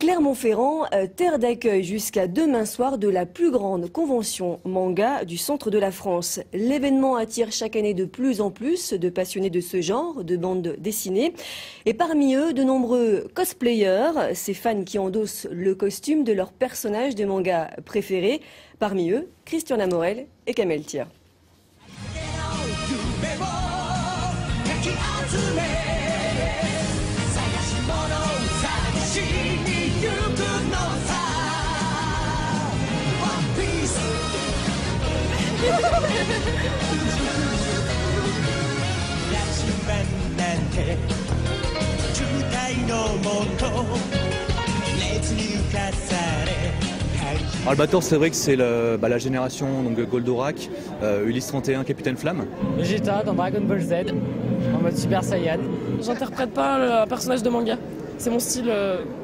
Clermont-Ferrand, terre d'accueil jusqu'à demain soir de la plus grande convention manga du centre de la France. L'événement attire chaque année de plus en plus de passionnés de ce genre, de bandes dessinées. Et parmi eux, de nombreux cosplayers, ces fans qui endossent le costume de leur personnage de manga préféré. Parmi eux, Christiana Morel et Kamel Thier. Albator, c'est vrai que c'est la génération donc, Goldorak, Ulysse 31, Capitaine Flamme. Vegeta dans Dragon Ball Z, en mode Super Saiyan. J'interprète pas un personnage de manga. C'est mon style,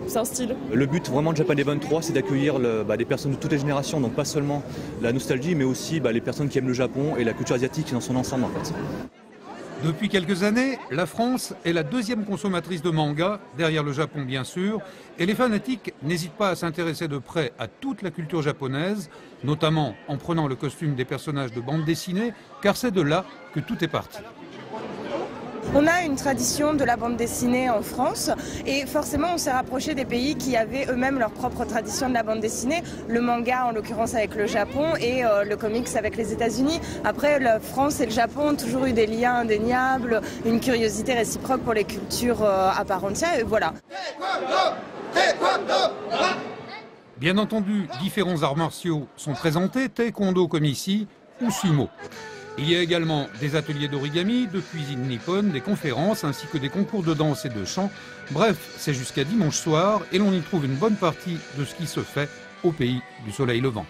c'est un style. Le but vraiment de Japan Event 3, c'est d'accueillir des personnes de toutes les générations, donc pas seulement la nostalgie, mais aussi les personnes qui aiment le Japon et la culture asiatique dans son ensemble en fait. Depuis quelques années, la France est la deuxième consommatrice de manga, derrière le Japon bien sûr, et les fanatiques n'hésitent pas à s'intéresser de près à toute la culture japonaise, notamment en prenant le costume des personnages de bande dessinée, car c'est de là que tout est parti. On a une tradition de la bande dessinée en France et forcément on s'est rapproché des pays qui avaient eux-mêmes leur propre tradition de la bande dessinée, le manga en l'occurrence avec le Japon et le comics avec les États-Unis. Après, la France et le Japon ont toujours eu des liens indéniables, une curiosité réciproque pour les cultures à part entière et voilà. Bien entendu, différents arts martiaux sont présentés, taekwondo comme ici, ou sumo. Il y a également des ateliers d'origami, de cuisine nippone, des conférences ainsi que des concours de danse et de chant. Bref, c'est jusqu'à dimanche soir et l'on y trouve une bonne partie de ce qui se fait au pays du soleil levant.